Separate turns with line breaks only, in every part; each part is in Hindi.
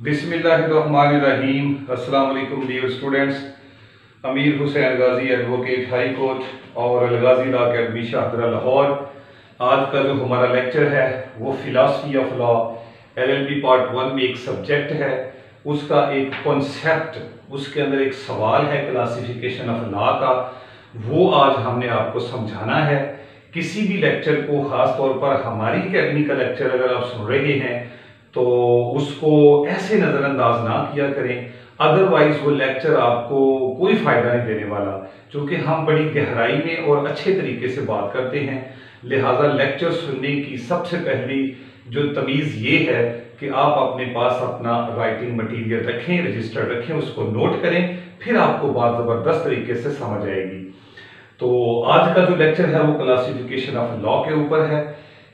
बिस्मिल्लाहिर्रहमानिर्रहीम। अस्सलाम वालेकुम डियर स्टूडेंट्स। अमीर हुसैन गाजी एडवोकेट हाई कोर्ट और अलगाजी लॉ अकेडमी शाहदरा लाहौर। आज का जो हमारा लेक्चर है वो philosophy of law LLB part 1 में एक सब्जेक्ट है, उसका एक कॉन्सेप्ट, उसके अंदर एक सवाल है क्लासिफिकेशन ऑफ लॉ का, वो आज हमने आपको समझाना है। किसी भी लेक्चर को, खास तौर पर हमारी अकेडमी का लेक्चर अगर आप सुन रहे हैं तो उसको ऐसे नज़रअंदाज ना किया करें, अदरवाइज वो लेक्चर आपको कोई फ़ायदा नहीं देने वाला, क्योंकि हम बड़ी गहराई में और अच्छे तरीके से बात करते हैं। लिहाजा लेक्चर सुनने की सबसे पहली जो तमीज़ ये है कि आप अपने पास अपना राइटिंग मटीरियल रखें, रजिस्टर रखें, उसको नोट करें, फिर आपको बात ज़बरदस्त तरीके से समझ आएगी। तो आज का जो लेक्चर है वो क्लासिफिकेशन ऑफ लॉ के ऊपर है।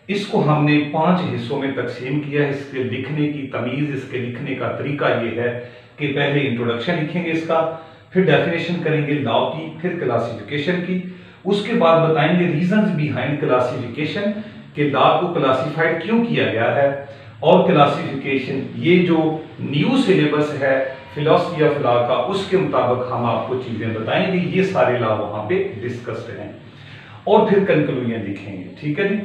इसको हमने 5 हिस्सों में तकसीम किया है। इसके लिखने की तमीज़, इसके लिखने का तरीका ये है कि पहले इंट्रोडक्शन लिखेंगे इसका, फिर डेफिनेशन करेंगे लॉ की, फिर क्लासिफिकेशन की, उसके बाद बताएंगे रीजंस बिहाइंड क्लासिफिकेशन कि लॉ को क्लासिफाइड क्यों किया गया है, और क्लासिफिकेशन ये जो न्यू सिलेबस है फिलॉसफी ऑफ लॉ का, उसके मुताबिक हम आपको चीजें बताएंगे। ये सारे लॉ वहां पे डिस्कस्ड हैं, और फिर कंक्लूजन लिखेंगे। ठीक है जी।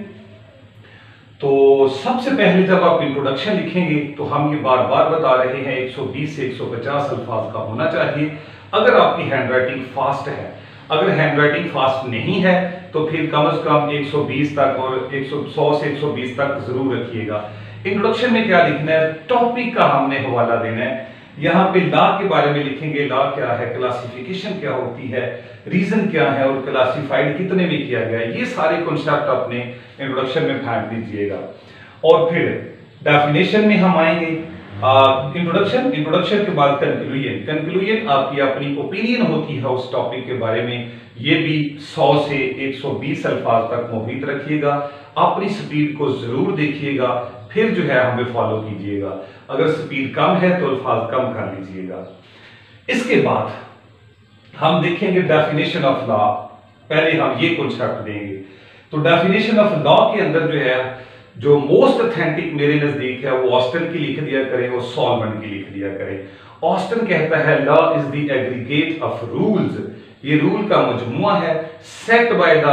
तो सबसे पहले जब आप इंट्रोडक्शन लिखेंगे तो हम ये बार बार बता रहे हैं 120 से 150 अल्फाज का होना चाहिए। अगर आपकी हैंडराइटिंग फास्ट है, अगर हैंडराइटिंग फास्ट नहीं है तो फिर कम से कम 120 तक और 100 से 120 तक जरूर रखिएगा। इंट्रोडक्शन में क्या लिखना है, टॉपिक का हमने हवाला देना है। यहाँ पे लॉ के बारे में लिखेंगे, लॉ क्या है, क्लासिफिकेशन क्या होती है, रीजन क्या है, और क्लासिफाइड कितने में किया गया है, ये सारे कॉन्सेप्ट अपने इंट्रोडक्शन में फेंक दीजिएगा। और फिर डेफिनेशन में हम आएंगे। इंट्रोडक्शन के बाद कंक्लूजन आपकी अपनी ओपिनियन होती है उस टॉपिक के बारे में, ये भी 100 से 120 अल्फाज तक मुहित रखिएगा। अपनी स्पीड को जरूर देखिएगा, फिर जो है हमें फॉलो कीजिएगा। अगर स्पीड कम है तो अल्फाज कम कर लीजिएगा। इसके बाद हम देखेंगे डेफिनेशन ऑफ लॉ। पहले हम ये कॉन्सेप्ट देंगे। तो डेफिनेशन ऑफ लॉ के अंदर जो है, जो मोस्ट ऑथेंटिक मेरे नजदीक है वो ऑस्टन की लिख दिया करें और सॉलमन की लिख दिया करें। ऑस्टन कहता है law is the aggregate of rules, ये रूल का मजमुआ है, set by the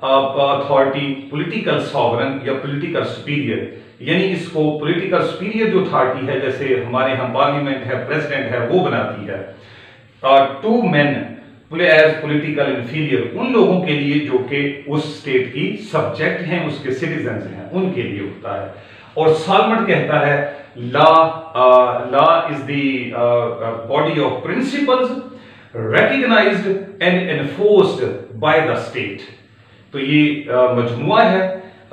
authority political sovereign या पॉलिटिकल सुपीरियर, यानी इसको पॉलिटिकल सुपीरियर जो अथॉरिटी है, जैसे हमारे यहाँ पार्लियामेंट है, प्रेसिडेंट है, वो बनाती है। To men as political inferior, उन लोगों के लिए जो कि उस स्टेट की सब्जेक्ट हैं, उसके सिटीजन्स हैं, उनके लिए होता है। और सॉलमन कहता है law is the body of principles recognized and enforced by the state। तो ये मजमुआ है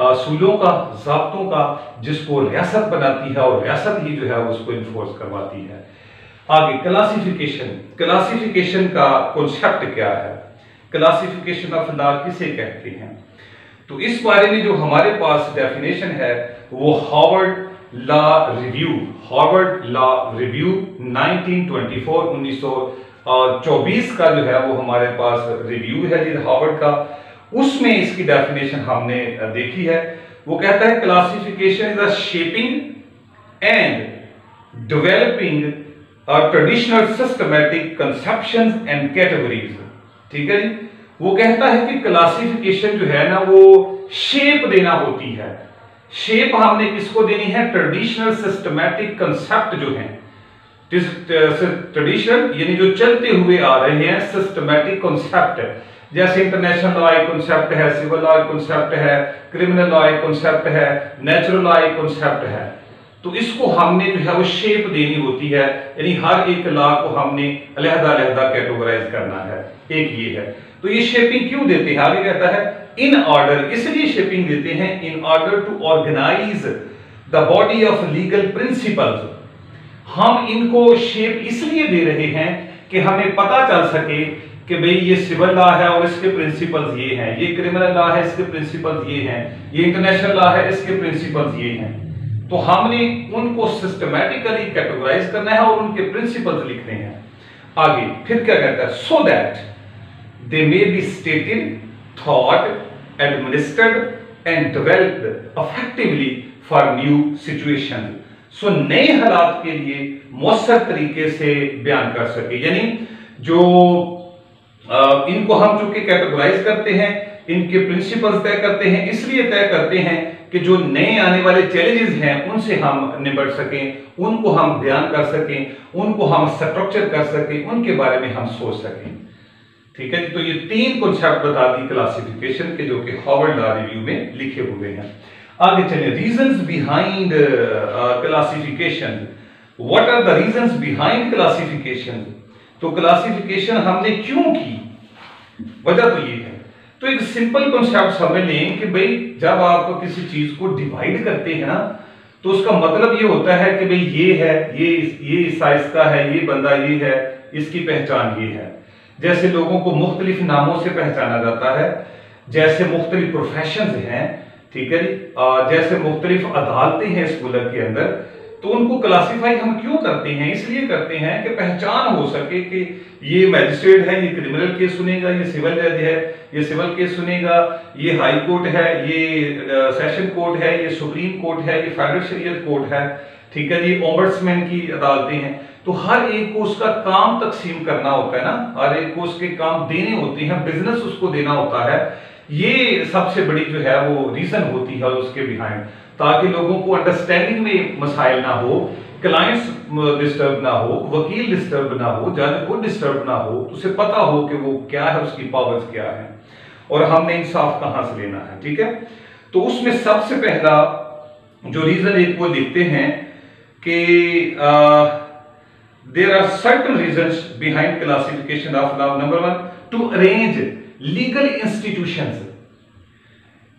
असूलों का, ज़ाब्तों का, जिसको रियासत बनाती है और रियासत ही जो है उसको इन्फोर्स करवाती है। आगे क्लासिफिकेशन का कॉन्सेप्ट क्या है, क्लासिफिकेशन ऑफ लॉ किसे कहते हैं, तो इस बारे में जो हमारे पास डेफिनेशन है वो हार्वर्ड लॉ रिव्यू 1924 का जो है वो हमारे पास रिव्यू है जी हार्वर्ड का। उसमें इसकी डेफिनेशन हमने देखी है। वो कहता है classification is the shaping and developing traditional systematic conceptions and categories. ठीक है जी। वो कहता है कि क्लासिफिकेशन जो है ना वो शेप देना होती है। शेप हमने किसको देनी है, ट्रेडिशनल सिस्टमैटिक कंसेप्ट जो है, ट्रेडिशनल यानी जो चलते हुए आ रहे हैं, सिस्टमैटिक कॉन्सेप्ट, जैसे इंटरनेशनल लॉ एक कॉन्सेप्ट है, सिविल लॉ एक कॉन्सेप्ट है, क्रिमिनल लॉ एक कॉन्सेप्ट है, नेचुरल लॉ एक कॉन्सेप्ट है। तो इसको हमने जो है वो शेप देनी होती है, यानी हर एक लॉ को हमने अलग-अलग कैटेगराइज करना है। एक ये है। तो ये शेपिंग क्यों देते हैं, आगे कहता है इन ऑर्डर, इसलिए शेपिंग देते हैं in order to organise the body of legal principles. हम इनको शेप इसलिए दे रहे हैं कि हमें पता चल सके कि भाई ये सिविल लॉ है और इसके प्रिंसिपल्स ये हैं, ये क्रिमिनल लॉ है इसके प्रिंसिपल्स ये हैं, ये इंटरनेशनल लॉ है इसके प्रिंसिपल्स ये हैं। तो हमने उनको सिस्टमैटिकली कैटेगराइज करना है और उनके प्रिंसिपल्स लिखने हैं। आगे फिर क्या कहता है, so that they may be stated, thought, administered and developed effectively for new situation. So नए हालात के लिए मौसर तरीके से बयान कर सके। यानी जो इनको हम चूंकि कैटेगराइज करते हैं, इनके प्रिंसिपल्स तय करते हैं, इसलिए तय करते हैं कि जो नए आने वाले चैलेंजेस हैं उनसे हम निपट सकें, उनको हम बयान कर सकें, उनको हम स्ट्रक्चर कर सकें, उनके बारे में हम सोच सकें। ठीक है, तो ये 3 कॉन्सेप्ट बता दी क्लासिफिकेशन के, जो कि हार्वर्ड लॉ रिव्यू में लिखे हुए हैं। आगे चलिए, reasons behind classification. What are the reasons behind classification? तो क्लासिफिकेशन हमने क्यों की, वजह तो ये है। तो एक सिंपल कॉन्सेप्ट समझ लें कि भाई जब आप किसी चीज को डिवाइड करते हैं ना, तो उसका मतलब ये होता है कि भाई ये है, ये साइज का है, ये बंदा ये है, इसकी पहचान ये है। जैसे लोगों को मुख्तलिफ नामों से पहचाना जाता है, जैसे मुख्तलिफ प्रोफेशंस हैं, ठीक है जी, जैसे मुख्तलिफ अदालतें हैं इस मुल्क के अंदर, तो उनको क्लासिफाई हम क्यों करते हैं? इसलिए करते हैं कि पहचान हो सके कि ये मैजिस्ट्रेट है, ये क्रिमिनल केस सुनेगा, ये सिविल जज है, ये सिविल केस सुनेगा, ये हाई कोर्ट है, ये सेशन कोर्ट है, ये सुप्रीम कोर्ट है, ये फेडरल शरीयत कोर्ट है, ठीक है जी, ओम्बड्समैन की अदालतें हैं। तो हर एक को उसका काम तकसीम करना होता है ना, हर एक को उसके काम देने होते हैं, बिजनेस उसको देना होता है। ये सबसे बड़ी जो है वो रीजन होती है उसके बिहाइंड, ताकि लोगों को अंडरस्टैंडिंग में मसाइल ना हो, क्लाइंट्स डिस्टर्ब ना हो, वकील डिस्टर्ब ना हो, जज को डिस्टर्ब ना हो, उसे पता हो कि वो क्या है, उसकी पावर्स क्या है और हमने इंसाफ कहां से लेना है। ठीक है, तो उसमें सबसे पहला जो रीजन एक वो लिखते हैं कि there are certain reasons behind classification of law. Number 1, to arrange legal institutions.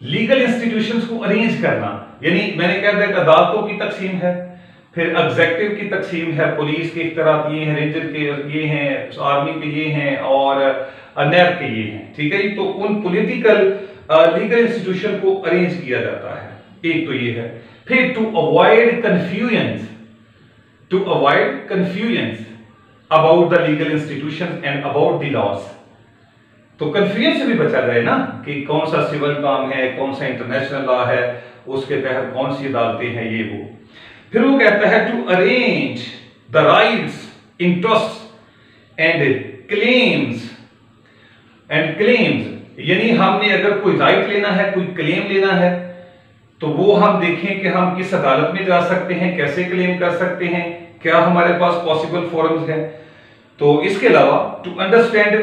Legal institutions को अरेंज करना, यानी मैंने कहा था अदालतों की तकसीम है, फिर एग्जेक्टिव की तकसीम है, पुलिस के इख्तियारात ये हैं, रेंजर के ये हैं, आर्मी के ये हैं और नैब के ये हैं। ठीक है, तो उन पॉलिटिकल लीगल इंस्टीट्यूशन को अरेंज किया जाता है, एक तो ये है। फिर to avoid confusion about the legal institution and about the laws. तो कंफ्यूजन से भी बचा जाए ना कि कौन सा सिविल काम है, कौन सा इंटरनेशनल लॉ है, उसके तहत कौन सी अदालतें हैं, ये वो। फिर वो कहता है to arrange the rights, interest and claims यानी हमने अगर कोई राइट लेना है, कोई क्लेम लेना है, तो वो हम देखें कि हम किस अदालत में जा सकते हैं, कैसे क्लेम कर सकते हैं, क्या हमारे पास पॉसिबल फोरम्स हैं। तो इसके अलावा to understand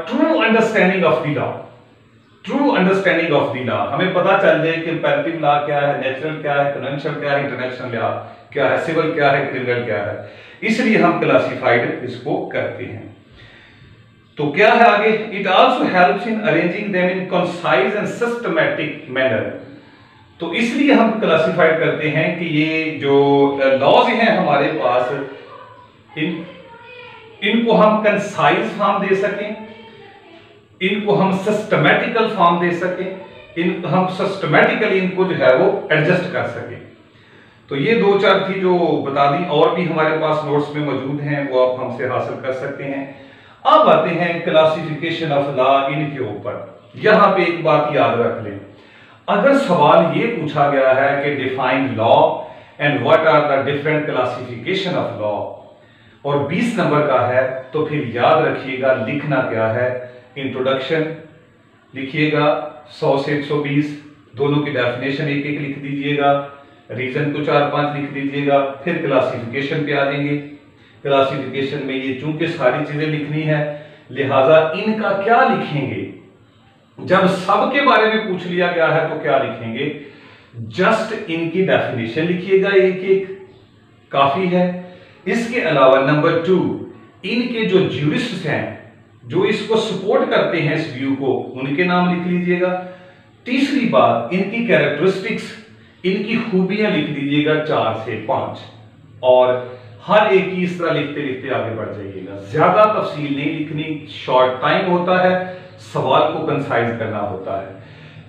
true understanding of the law, true understanding of the law, हमें पता चल जाए कि कंपैरेटिव लॉ क्या है, नेचुरल क्या है, कन्वेंशनल क्या है, इंटरनेशनल लॉ क्या है, सिविल क्या है, क्रिमिनल क्या है। इसलिए हम क्लासिफाइड इसको करते हैं। तो क्या है आगे, it also helps in arranging them in concise and systematic manner. तो इसलिए हम क्लासिफाइड करते हैं कि ये जो लॉज हैं हमारे पास, इनको हम कंसाइज फॉर्म दे सकें, इनको हम सिस्टमैटिकल फॉर्म दे सकें, हम सिस्टमैटिकली इनको जो है वो एडजस्ट कर सकें। तो ये 2-4 थी जो बता दी, और भी हमारे पास नोट्स में मौजूद हैं, वो आप हमसे हासिल कर सकते हैं। अब आते हैं क्लासिफिकेशन ऑफ लॉ इनके ऊपर। यहां पे एक बात याद रख लें, अगर सवाल ये पूछा गया है कि define law and what are the different classification of law, और 20 नंबर का है, तो फिर याद रखिएगा लिखना क्या है। इंट्रोडक्शन लिखिएगा 100 से 120, दोनों की डेफिनेशन एक एक लिख दीजिएगा, रीजन को 4-5 लिख दीजिएगा, फिर क्लासिफिकेशन पे आ जाएंगे। क्लासिफिकेशन में ये चूंकि सारी चीजें लिखनी है, लिहाजा इनका क्या लिखेंगे, जब सब के बारे में पूछ लिया गया है तो क्या लिखेंगे, जस्ट इनकी डेफिनेशन लिखिएगा, एक एक काफी है। इसके अलावा नंबर 2, इनके जो ज्यूरिस्ट्स हैं, जो इसको सपोर्ट करते हैं इस व्यू को, उनके नाम लिख लीजिएगा। तीसरी बात, इनकी कैरेक्टरिस्टिक्स, इनकी खूबियां लिख दीजिएगा 4 से 5, और हर एक की इस तरह लिखते लिखते आगे बढ़ जाइएगा। ज्यादा तफसील नहीं लिखनी, शॉर्ट टाइम होता है, सवाल को कंसाइज करना होता है,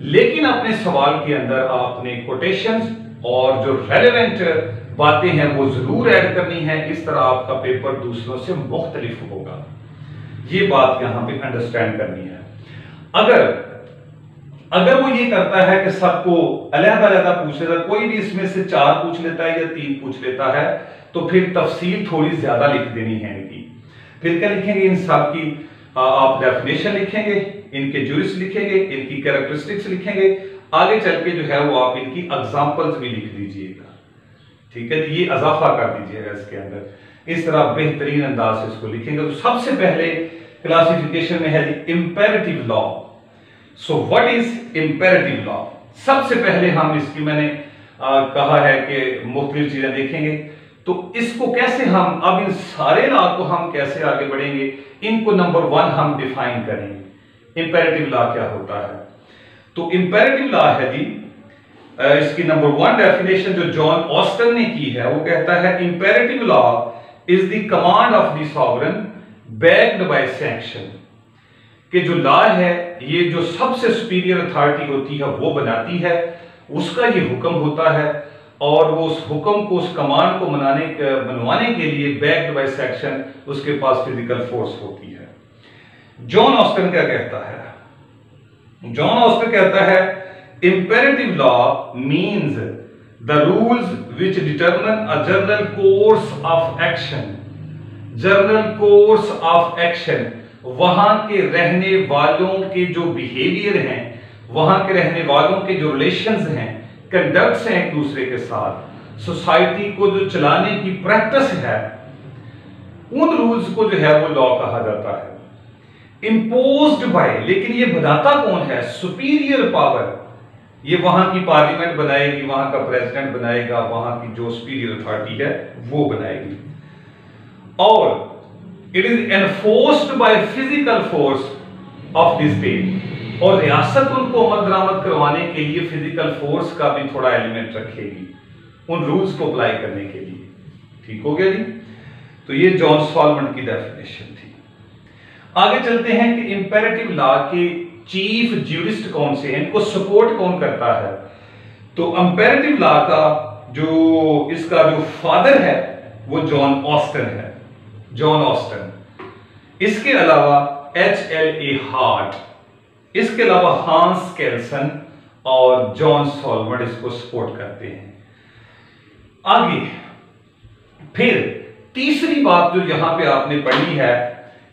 लेकिन अपने सवाल के अंदर आपने कोटेशंस और जो रेलेवेंट बातें हैं वो जरूर ऐड करनी है। इस तरह आपका पेपर दूसरों से मुख्तलिफ होगा, ये बात यहां पे अंडरस्टैंड करनी है। अगर अगर वो ये करता है कि सबको अलग-अलग पूछ लेता, कोई भी इसमें से 4 पूछ लेता है या 3 पूछ लेता है, तो फिर तफसील थोड़ी ज्यादा लिख देनी है इनकी। फिर क्या लिखेंगे, इन सब की आप डेफिनेशन लिखेंगे, इनके ज्यूरिस लिखेंगे, इनकी कैरेक्टरिस्टिक्स लिखेंगे, आगे चल के जो है वो आप इनकी एग्जांपल्स भी लिख दीजिएगा। ठीक है, ये इजाफा कर दीजिएगा इसके अंदर। इस तरह बेहतरीन अंदाज से इसको लिखेंगे। तो सबसे पहले क्लासिफिकेशन में है imperative law. So what is imperative law? सबसे पहले हम इसकी मैंने कहा है कि मुख्तलिफ चीजें देखेंगे। तो इसको कैसे हम, अब इन सारे लॉ को हम कैसे आगे बढ़ेंगे, इनको नंबर 1 हम डिफाइन करेंगे। इंपेरेटिव लॉ क्या होता है? तो इंपेरेटिव लॉ है जी, इसकी नंबर 1 डेफिनेशन जो जॉन ऑस्टन ने की है, वो कहता है imperative law is the command of the sovereign backed by sanction. कि जो लॉ है ये जो सबसे सुपीरियर अथॉरिटी होती है वो बनाती है, उसका ये हुक्म होता है, और वो उस हुक्म को, उस कमांड को मनवाने के लिए बैक्ड बाय सैंक्शन उसके पास फिजिकल फोर्स होती है। जॉन ऑस्टन क्या कहता है? जॉन ऑस्टन कहता है imperative law means the rules which determine a general course of action. General course of action, वहां के रहने वालों के जो बिहेवियर हैं, वहां के रहने वालों के जो रिलेशंस हैं, कंडक्ट्स हैं एक दूसरे के साथ, सोसाइटी को जो चलाने की प्रैक्टिस है, उन रूल्स को जो है वो लॉ कहा जाता है। इम्पोज्ड बाय, लेकिन ये बनाता कौन है? Superior power. ये वहां की पार्लियामेंट बनाएगी, वहां का प्रेसिडेंट बनाएगा, वहां की जो सुपीरियर अथॉरिटी है वो बनाएगी। और it is enforced by physical force of the state, और रियासत उनको अमल दरामद करवाने के लिए फिजिकल फोर्स का भी थोड़ा एलिमेंट रखेगी उन रूल्स को अप्लाई करने के लिए। ठीक हो गया जी? तो ये जॉन सॉलमन की डेफिनेशन थी। आगे चलते हैं कि इंपेरेटिव लॉ के चीफ ज्यूरिस्ट कौन से हैं, इनको सपोर्ट कौन करता है? तो इंपेरेटिव लॉ का जो इसका जो फादर है वो जॉन ऑस्टन है, जॉन ऑस्टन। इसके अलावा HLA हार्ट, इसके अलावा हांस केल्सन और जॉन सॉलमन इसको सपोर्ट करते हैं। आगे फिर तीसरी बात जो यहां पे आपने पढ़ी है,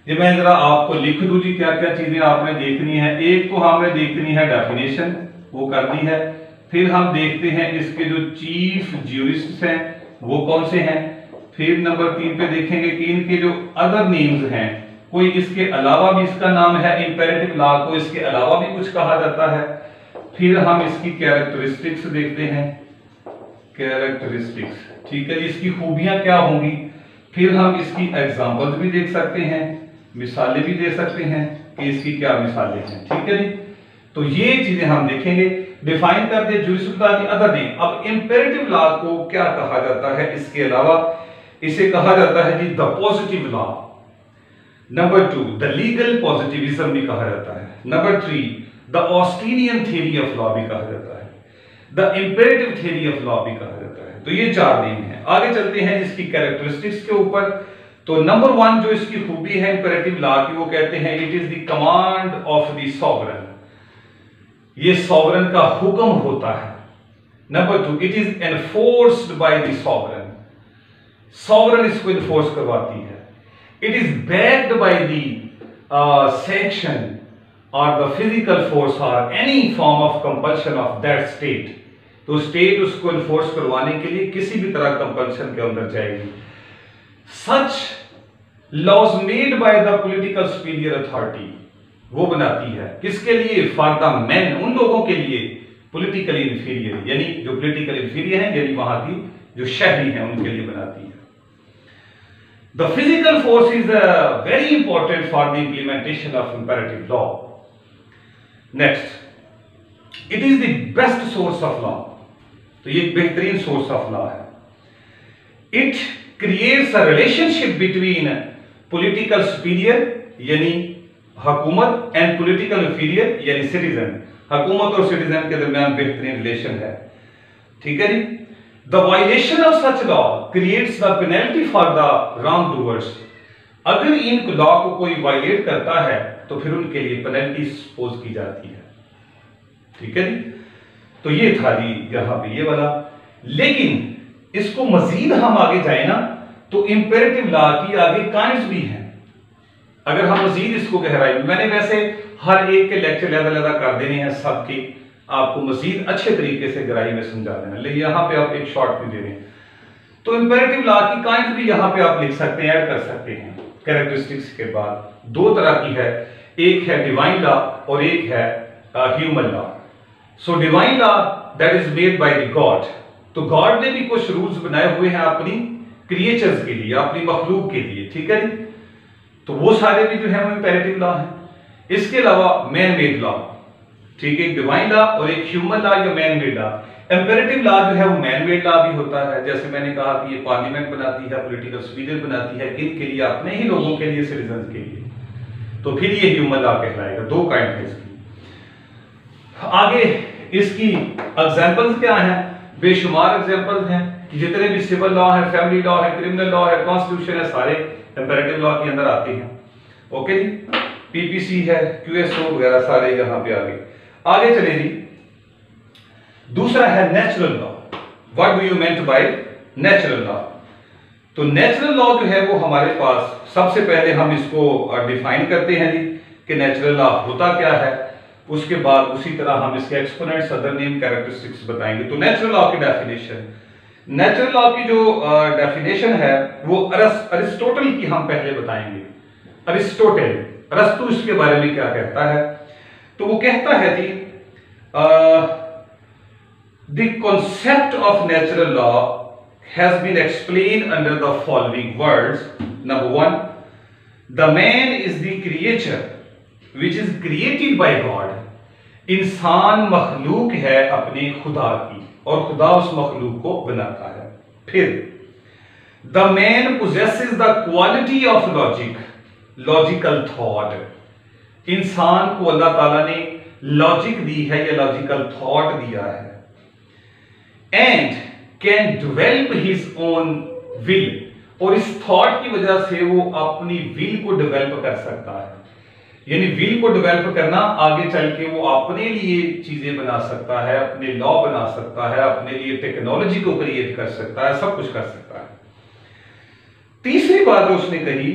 ये मैं जरा आपको लिख दूं जी, क्या क्या चीजें आपने देखनी है। एक तो हमें देखनी है डेफिनेशन, वो कर दी है। फिर हम देखते हैं इसके जो चीफ ज्यूरिस्ट्स हैं वो कौन से हैं। फिर नंबर 3 पे देखेंगे कि इनके जो अदर नेम्स हैं, कोई इसके अलावा भी इसका नाम है, इंपेरेटिव लॉ को इसके अलावा भी कुछ कहा जाता है। फिर हम इसकी कैरेक्टरिस्टिक्स देखते हैं, कैरेक्टरिस्टिक्स, ठीक है जी, इसकी खूबियां क्या होंगी। फिर हम इसकी एग्जांपल्स भी देख सकते हैं, मिसालें भी दे सकते हैं कि इसकी क्या मिसालें हैं। ठीक है जी, तो ये चीजें हम देखेंगे। डिफाइन कर दिया ज्यूरिस्डिक्शन की अदर नेम। अब इंपेरेटिव लॉ को क्या कहा जाता है इसके अलावा? इसे कहा जाता है जी the positive law. Number 2 the legal positivism भी कहा जाता है। Number 3 the Austinian theory of law भी कहा जाता है, the imperative theory of law भी कहा जाता है। तो ये 4 नेम हैं। आगे चलते हैं इसकी कैरेक्टरिस्टिक्स के ऊपर। तो नंबर 1 जो इसकी खूबी है इंपेरेटिव लॉ की, वो कहते हैं it is the command of the sovereign, ये सॉवरेन का हुक्म होता है। Number 2 it is enforced by the sovereign, sovereign इसको इन्फोर्स करवाती है। It is backed by the sanction और द फिजिकल फोर्स और any form of compulsion of that state. तो स्टेट उसको इन्फोर्स करवाने के लिए किसी भी तरह कंपल्शन के अंदर जाएगी। Such laws made by the political superior authority, वो बनाती है किसके लिए? फॉर द मैन, उन लोगों के लिए पॉलिटिकली इंफीरियर, यानी जो पॉलिटिकल इंफीरियर हैं, यानी वहां की जो शहरी हैं उनके लिए बनाती है। The physical force is very important for the implementation of imperative law. Next, it is the best source of law. तो ये एक बेहतरीन सोर्स ऑफ लॉ है। It creates a relationship between political superior यानी हुकूमत एंड पॉलिटिकल इंफीरियर यानी सिटीजन। हुकूमत और सिटीजन के दरमियान बेहतरीन रिलेशन है। ठीक है जी। The violation of such law creates the penalty for the wrong doers. अगर इन लॉ को कोई वायलेट करता है तो फिर उनके लिए पेनल्टी सपोज की जाती है। ठीक है जी। तो ये था जी यहां पे ये वाला। लेकिन इसको मजीद हम आगे जाए ना तो इंपेरेटिव लॉ की आगे काइंड्स भी हैं। अगर हम मजीद इसको गहराई, मैंने वैसे हर एक के लेक्चर लहदा कर देने हैं सबके, आपको मजीद अच्छे तरीके से गहराई में समझा देना, लेकिन यहां पे आप एक शॉर्ट भी दे रहे हैं। तो इंपेरेटिव लॉ की काइंड्स भी यहां पे आप लिख सकते हैं, ऐड कर सकते हैं। कैरेक्टरिस्टिक्स के बाद दो तरह की है, एक है डिवाइन लॉ और एक है human law. So divine law that is made by the God. तो गॉड ने भी कुछ रूल्स बनाए हुए हैं अपनी क्रिएचर्स के लिए, अपनी मखलूक के लिए, ठीक है जी। तो वो सारे भी जो है वो इंपेरेटिव लॉ है। इसके अलावा मैन मेड लॉ, ठीक है, एक डिवाइन लॉ और एक ह्यूमन लॉ या man made law. Imperative law जो है वो मैन मेड लॉ भी होता है, जैसे मैंने कहा कि ये पार्लियामेंट बनाती है, पॉलिटिकल सुपीरियर बनाती है, किन के लिए? अपने ही लोगों के लिए, सिटीजन के लिए। तो फिर ये ह्यूमन लॉ कहलाएगा। दो काइंड है इसकी। आगे इसकी एग्जांपल्स क्या हैं? बेशुमार एग्जांपल्स हैं कि जितने भी सिविल लॉ है, फैमिली लॉ है, क्रिमिनल लॉ है, कॉन्स्टिट्यूशन है, सारे इंपेरेटिव लॉ के अंदर आते हैं। ओके जी, पीपीसी है, क्यूएसओ वगैरह सारे यहां पे आगे चले जी। दूसरा है natural law. What do you meant by natural law? तो नेचुरल लॉ जो है वो हमारे पास, सबसे पहले हम इसको डिफाइन करते हैं जी कि नेचुरल लॉ होता क्या है। उसके बाद उसी तरह हम इसके एक्सपोनेंट्स, अदर नेम, कैरेक्टरिस्टिक्स बताएंगे। तो नेचुरल लॉ की डेफिनेशन, नेचुरल लॉ की जो डेफिनेशन है वो अरिस्टोटल की हम पहले बताएंगे। अरिस्टोटल, अरस्तु इसके बारे में क्या कहता है? तो वो कहता है जी the concept of natural law has been explained under the following words. Number 1, the man is the creature which is created by God. इंसान मखलूक है अपने खुदा की और खुदा उस मखलूक को बनाता है। फिर the man possesses the quality of logic, logical thought. इंसान को अल्लाह ताला ने लॉजिक दी है या लॉजिकल थॉट दिया है। And can develop his own will, और इस थॉट की वजह से वो अपनी विल को डेवलप कर सकता है। यानी विल को डेवलप करना, आगे चल के वो अपने लिए चीजें बना सकता है, अपने लॉ बना सकता है, अपने लिए टेक्नोलॉजी को क्रिएट कर सकता है, सब कुछ कर सकता है। तीसरी बात जो उसने कही,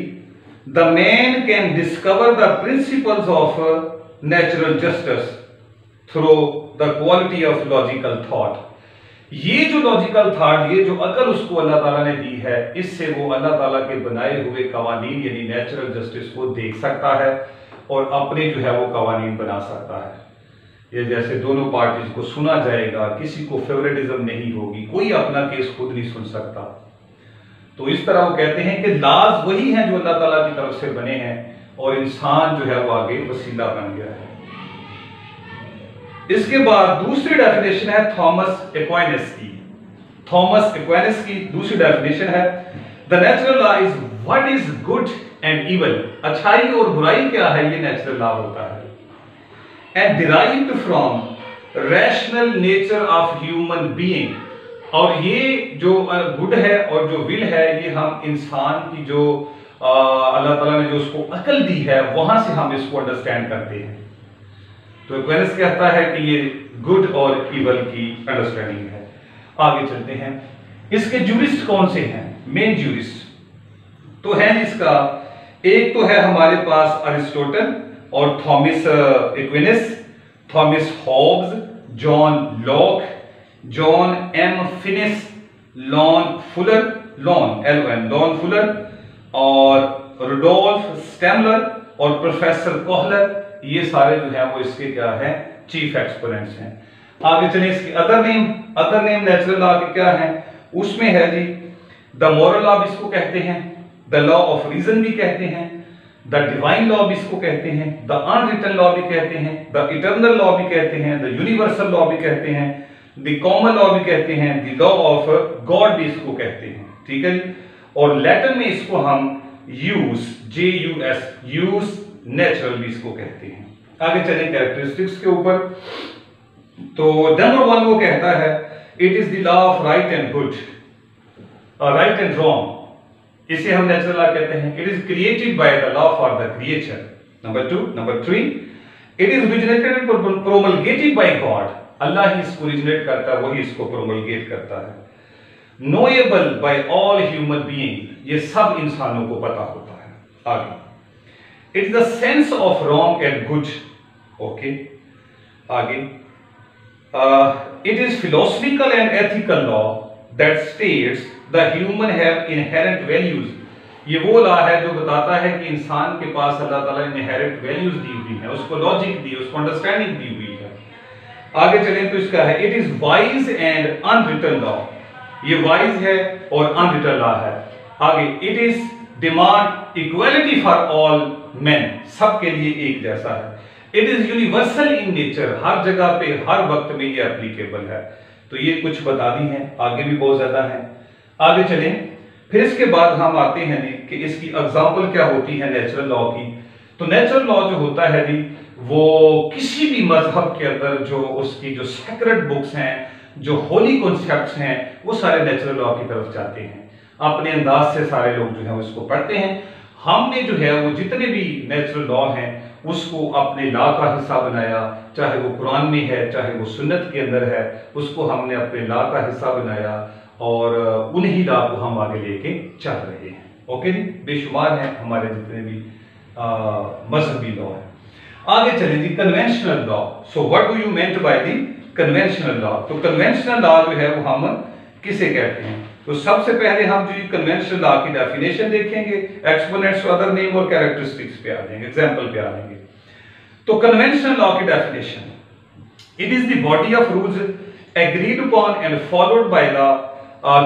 the man can discover the principles of natural justice through the quality of logical thought. ये जो लॉजिकल थॉट, ये जो अकल उसको अल्लाह ताला ने दी है, इससे वो अल्लाह ताला के बनाए हुए कवानीन यानी नेचुरल जस्टिस को देख सकता है और अपने जो है वो कवानीन बना सकता है। ये जैसे दोनों पार्टीज को सुना जाएगा, किसी को फेवरेटिज्म नहीं होगी, कोई अपना केस खुद नहीं सुन सकता। तो इस तरह वो कहते हैं कि लाज वही हैं जो अल्लाह ताला की तरफ से बने हैं और इंसान जो है वो आगे वसीला बन गया है। इसके बाद दूसरी डेफिनेशन है थॉमस एक्वाइनस की। थॉमस एक्वाइनस की दूसरी डेफिनेशन है, the natural law is what is good and evil. अच्छाई और बुराई क्या है, ये नेचुरल लॉ होता है। And derived from rational nature of human being, और ये जो गुड है और जो विल है, ये हम इंसान की जो अल्लाह ताला ने जो उसको अकल दी है, वहां से हम इसको अंडरस्टैंड करते हैं। तो एक्वाइनस कहता है कि ये गुड और इवल की अंडरस्टैंडिंग है। आगे चलते हैं, इसके जूरिस्ट कौन से हैं? मेन जूरिस्ट तो है इसका, एक तो है हमारे पास अरिस्टोटल और Thomas Aquinas, Thomas Hobbes, John Locke, John M Finnis, Lon Fuller, Lon Fuller और रुडोल्फ स्टेमलर और प्रोफेसर कोहलर। ये सारे जो है वो इसके क्या है, चीफ एक्सपोनेंट्स हैं। आगे चलिए, इसके अदर नेम नेचुरल लॉ के क्या हैं? उसमें है जी द मॉरल लॉ भी इसको कहते हैं, द लॉ ऑफ रीजन भी कहते हैं, द डिवाइन लॉ भी इसको कहते हैं, द अनरिटन लॉ भी कहते हैं, द इटर्नल लॉ भी कहते हैं, द यूनिवर्सल लॉ भी कहते हैं, द कॉमन लॉ भी कहते हैं, द लॉ ऑफ गॉड भी इसको कहते हैं। ठीक है जी। और लैटिन में इसको हम यूज नेचुरल भी इसको कहते हैं। आगे चले कैरेक्टरिस्टिक्स के ऊपर। तो नंबर 1 वो कहता है it is the law of right and good, right and wrong, इसे हम नेचुरल लॉ कहते हैं। It is created by the law for the creature. Number 2, number 3, it is originated and promulgated by God, Allah ही इसको ओरिजिनेट करता है, वही इसको प्रोमलगेट करता है। Knowable by all human being, ये सब इंसानों को पता होता है। आगे, it is the sense of wrong and good. Okay, आगे, it is philosophical and ethical law that states the human have inherent values. ये वो लॉ है जो बताता है कि इंसान के पास अल्लाह ताला ने इनहेरेंट वैल्यूज दी हुई है, उसको लॉजिक दी, उसको अंडरस्टैंडिंग दी हुई है। आगे चलें तो इसका है, it is wise and unwritten law, ये वाइज है और अनरिटन लॉ है। आगे, it is demand equality for all man, सबके लिए एक जैसा है। It is universal in nature, हर जगह पे हर वक्त में ये एप्लीकेबल है। तो ये कुछ बता दी है, आगे भी बहुत ज्यादा है। आगे चलें, फिर इसके बाद हम आते हैं जी कि इसकी एग्जांपल क्या होती है नेचुरल लॉ की। तो नेचुरल लॉ जो होता है जी, वो किसी भी मजहब के अंदर जो उसकी जो सेक्रेड बुक्स हैं, जो होली कॉन्सेप्ट्स हैं, वो सारे नेचुरल लॉ की तरफ जाते हैं। अपने अंदाज से सारे लोग जो है उसको पढ़ते हैं। हमने जो है वो जितने भी नेचुरल लॉ हैं उसको अपने लॉ का हिस्सा बनाया, चाहे वो कुरान में है चाहे वो सुन्नत के अंदर है, उसको हमने अपने लॉ का हिस्सा बनाया और उन्हीं लॉ को हम आगे लेके चल रहे हैं। ओके जी, बेशुमार हैं हमारे जितने भी मजहबी लॉ है। आगे चलें जी, conventional law. So what do you meant by the conventional law? तो कन्वेंशनल लॉ जो है वो हम किसे कहते हैं? तो सबसे पहले हम जो कन्वेंशनल लॉ की डेफिनेशन देखेंगे, एक्सपोनेंट्स, अदर नेम और कैरेक्टरिस्टिक्स पे आ जाएंगे, एग्जांपल पे आ जाएंगे। तो कन्वेंशनल लॉ की definition, it is the body of rules agreed upon and followed by the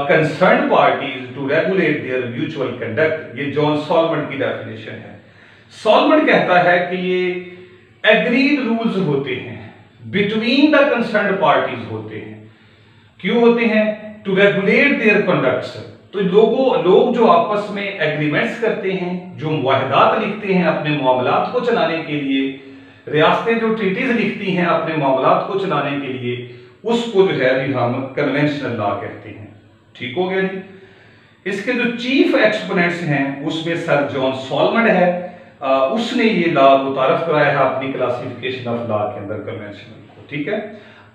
concerned parties to regulate their mutual conduct. ये जॉन सॉलमन की डेफिनेशन है। सॉलमन कहता है कि ये एग्रीड रूल्स होते हैं, बिटवीन द कंसर्न्ड पार्टीज होते हैं। क्यों होते हैं? To regulate their conducts. तो लोग जो आपस में एग्रीमेंट्स करते हैं, जो मुआहदात लिखते हैं अपने मामलात को चलाने के लिए, रियासतें जो ट्रीटीज लिखती हैं अपने मामलात को चलाने के लिए, उसको जो है हम कन्वेंशनल लॉ कहते हैं। ठीक हो गया जी। इसके जो चीफ एक्सपोनेंट्स हैं उसमें सर जॉन सॉलमन है, उसने ये लॉ मुतारफ कराया है अपनी क्लासिफिकेशन ऑफ लॉ के अंदर कन्वेंशनल को। ठीक है,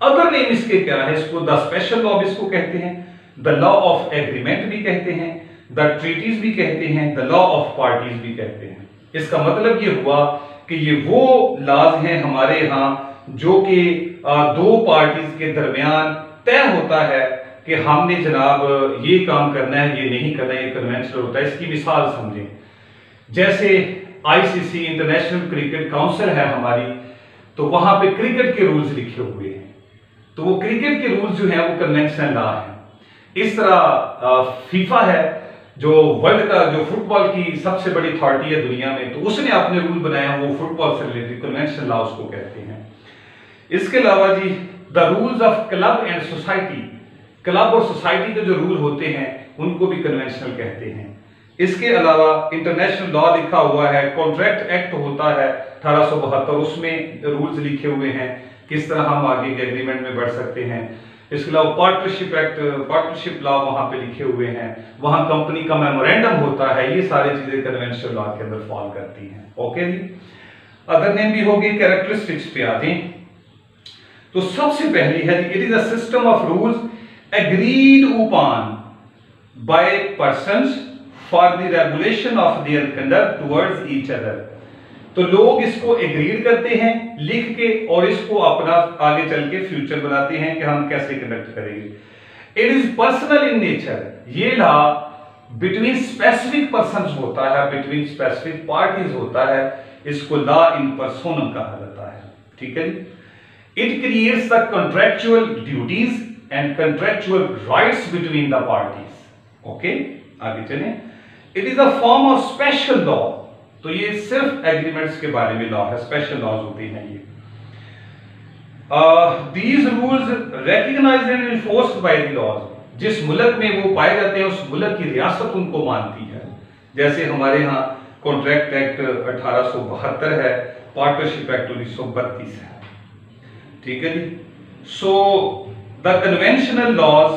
अदर नेम इसके क्या है? इसको द स्पेशल लॉ इसको कहते हैं, द लॉ ऑफ एग्रीमेंट भी कहते हैं, द ट्रीटीज भी कहते हैं, द लॉ ऑफ पार्टीज भी कहते हैं। इसका मतलब ये हुआ कि ये वो लॉज हैं हमारे यहाँ जो कि दो पार्टीज के दरमियान तय होता है कि हमने जनाब ये काम करना है, ये नहीं करना है, ये कन्वेंशनल होता है। इसकी मिसाल समझें, जैसे आईसीसी इंटरनेशनल क्रिकेट काउंसिल है हमारी, तो वहां पे क्रिकेट के रूल्स लिखे हुए हैं, तो वो क्रिकेट के रूल्स जो हैं वो कन्वेंशनल लॉ है। इस तरह फीफा है जो वर्ल्ड का जो फुटबॉल की सबसे बड़ी अथॉरिटी है दुनिया में, तो उसने अपने रूल बनाया, वो फुटबॉल से रिलेटेड कन्वेंशनल लॉ उसको कहते हैं। इसके अलावा जी the rules of club and society, club और सोसाइटी के जो रूल होते हैं उनको भी कन्वेंशनल कहते हैं। इसके अलावा इंटरनेशनल लॉ लिखा हुआ है, कॉन्ट्रैक्ट एक्ट होता है 1872, उसमें रूल्स लिखे हुए हैं किस तरह हम आगे के एग्रीमेंट में बढ़ सकते हैं। इसके अलावा पार्टनरशिप एक्ट, पार्टनरशिप लॉ वहां पे लिखे हुए हैं, वहां कंपनी का मेमोरेंडम होता है, ये सारी चीजें कन्वेंशनल लॉ के अंदर फॉल करती हैं। ओके जी, अदर नेम भी होगी, कैरेक्टरिस्टिक्स पे आ जाएं। तो सबसे पहली है, it is a system of rules agreed upon by persons for the regulation of their conduct towards each other। तो लोग इसको एग्रीड करते हैं लिख के और इसको अपना आगे चल के फ्यूचर बनाते हैं कि हम कैसे कंडक्ट करेंगे। It is personal in nature, ये लॉ बिटवीन स्पेसिफिक पर्सन्स होता है, बिटवीन स्पेसिफिक पार्टीज होता है, इसको लॉ इन पर्सोनम कहा जाता है। ठीक है जी। It creates the contractual duties and contractual rights between the parties. Okay, आगे चलें। It is a form of special law, तो ये सिर्फ एग्रीमेंट्स के बारे में लॉ है, स्पेशल लॉज होते हैं ये। These rules recognised and enforced by the laws, जिस मुल्क में वो पाए जाते हैं उस मुल्क की रियासत उनको मानती है। जैसे हमारे यहाँ कॉन्ट्रैक्ट एक्ट 1872 है, पार्टनरशिप एक्ट 1932 है। ठीक है जी। So the conventional laws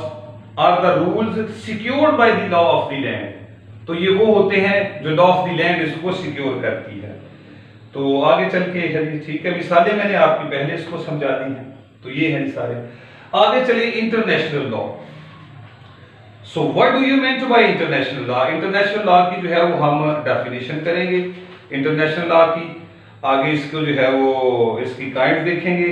are the rules secured by the law of the land, तो ये वो होते हैं जो लॉ ऑफ द लैंड इसको सिक्योर करती है। तो आगे चल के है जी, ठीक है, मिसालें मैंने आपकी पहले इसको समझा दी हैं, तो ये है सारे। आगे चले international law. So what do you mean by international law? International law की जो है वो हम डेफिनेशन करेंगे इंटरनेशनल लॉ की, आगे इसको जो है वो इसकी काइंड देखेंगे,